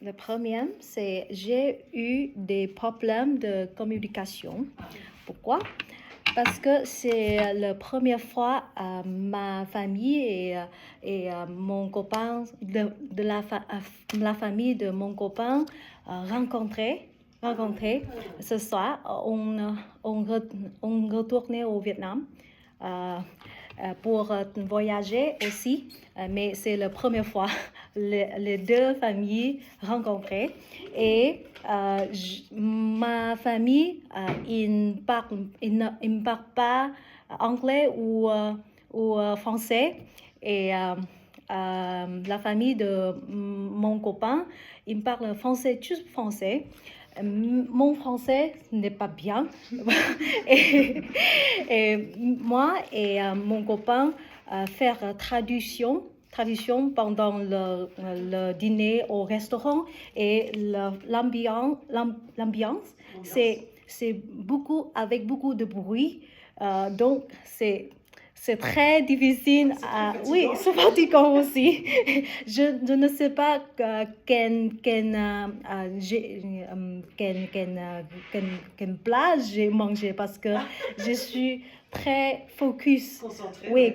Le premier, c'est j'ai eu des problèmes de communication. Pourquoi? Parce que c'est la première fois ma famille et mon copain, de la famille de mon copain rencontrés. Ce soir, on retournait au Vietnam pour voyager aussi, mais c'est la première fois les deux familles rencontrées. Et ma famille, il ne parle pas anglais ou français. Et la famille de mon copain, il parle français, juste français. Mon français n'est pas bien. et moi et mon copain faire traduction pendant le dîner au restaurant et l'ambiance c'est beaucoup avec beaucoup de bruit, donc c'est très difficile. Oui, c'est fatigant aussi. Je ne sais pas quel plat j'ai mangé parce que je suis très focus.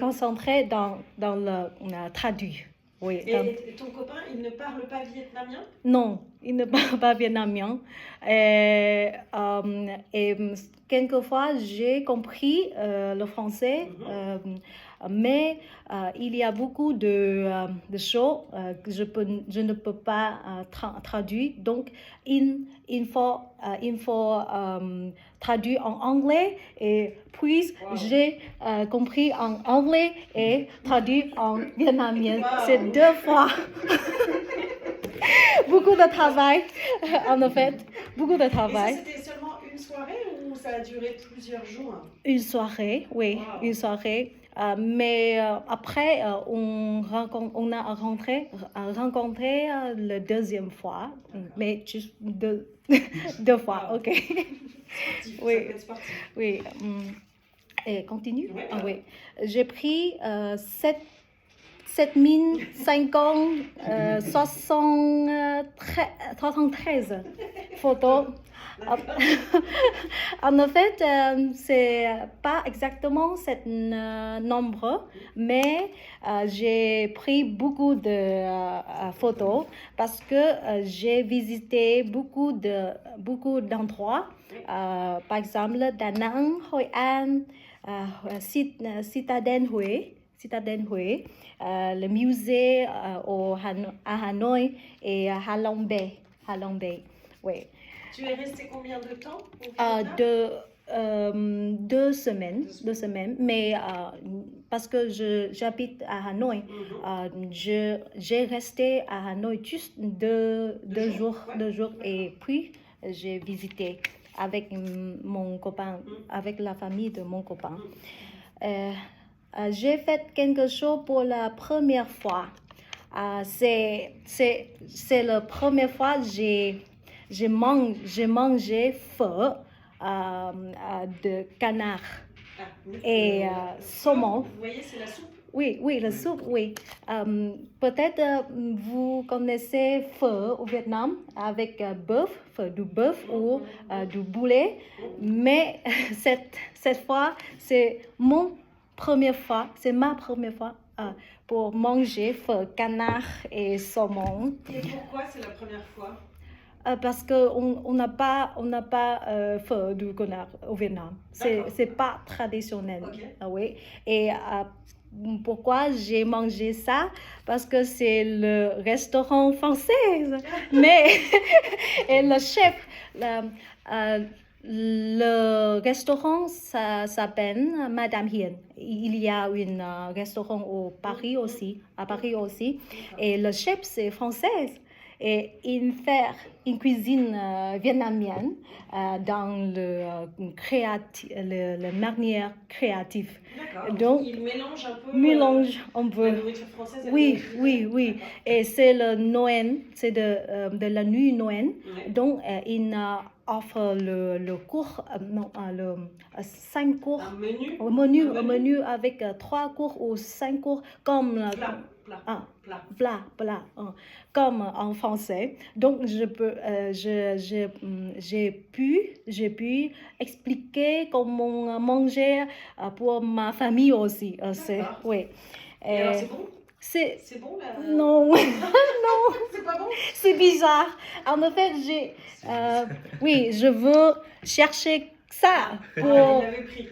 Concentrée dans le traduit. Oui. Et ton copain, il ne parle pas vietnamien? Non, il ne parle pas vietnamien. Et quelquefois, j'ai compris le français, mais il y a beaucoup de choses que je ne peux pas traduire. Donc, il faut traduire en anglais. Et puis, j'ai compris en anglais et traduit en vietnamien. C'est 2 fois. Beaucoup de travail, en fait. Beaucoup de travail. Et ça, c'était seulement une soirée ou ça a duré plusieurs jours? Une soirée, oui, une soirée. Mais après, on a rencontré la deuxième fois, mais juste deux fois, ok. Oui. Ça peut être sportif. Oui. Et continue? Ouais. Oui. J'ai pris 7573 photos. En fait, c'est pas exactement ce nombre, mais j'ai pris beaucoup de photos parce que j'ai visité beaucoup d'endroits, par exemple Da Nang, Hội An, Citadelle Huế, le musée à Hanoï et à Halong Bay. Oui. Tu es resté combien de temps au Vietnam? 2 semaines. Mais parce que j'habite à Hanoï, j'ai resté à Hanoï juste deux jours. Et puis j'ai visité avec mon copain, avec la famille de mon copain. J'ai fait quelque chose pour la première fois. C'est la première fois que j'ai mangé pho de canard et saumon. Vous voyez, c'est la soupe? Oui, la soupe, oui. Peut-être vous connaissez pho au Vietnam avec pho du bœuf ou du poulet, mais cette fois, c'est ma première fois pour manger pho canard et saumon. Et pourquoi c'est la première fois? Parce qu'on n'a pas pho du canard au Vietnam. C'est pas traditionnel. Okay. Oui. Et pourquoi j'ai mangé ça? Parce que c'est le restaurant français. Mais et le chef, le restaurant ça s'appelle Madame Hien. Il y a un restaurant à Paris aussi. Et le chef c'est français. Et il fait une cuisine vietnamienne dans la manière créative. D'accord. Donc, il mélange un peu la nourriture française. Oui. Et c'est le Noël, c'est de la nuit Noël. Ouais. Donc, il offre le cours, 5 cours. Un menu. Un menu avec 3 cours ou 5 cours comme Plat. Ah, Plat. plat, comme en français. Donc, j'ai pu expliquer comment manger pour ma famille aussi. D'accord. Oui. Et alors, c'est bon? C'est C'est bon là? non, C'est pas bon? c'est bizarre. En fait, oui, je veux chercher ça Il l'avait pris.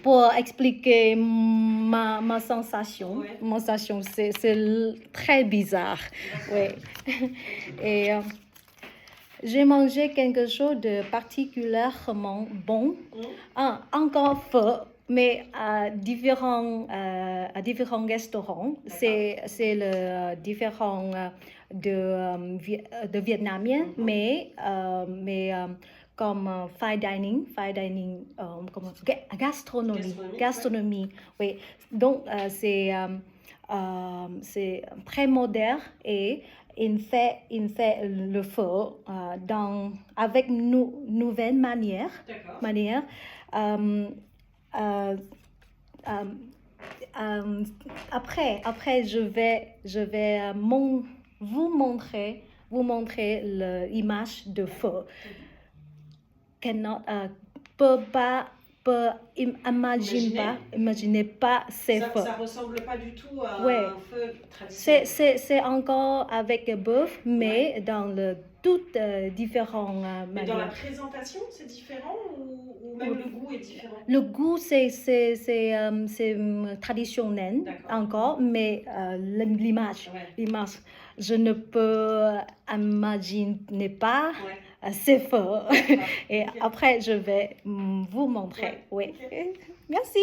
pour expliquer ma sensation. Ouais. Ma sensation, c'est très bizarre. Oui. Et j'ai mangé quelque chose de particulièrement bon. Encore feu, mais à différents restaurants. C'est le différent de vietnamien, mais comme fine dining, comme gastronomie. Oui. Donc c'est très moderne et il fait le feu avec nouvelle manière. Après, je vais vous montrer l'image de feu. Imaginez pas ces feux. Ça ressemble pas du tout à Ouais. un feu traditionnel. C'est encore avec bœuf, mais dans toutes différentes Mais manières. dans la présentation, c'est différent ou même le goût est différent? Le goût, c'est traditionnel encore, mais l'image, je ne peux imaginer pas ces feux. Et après, je vais vous montrer. Oui. Okay. Merci.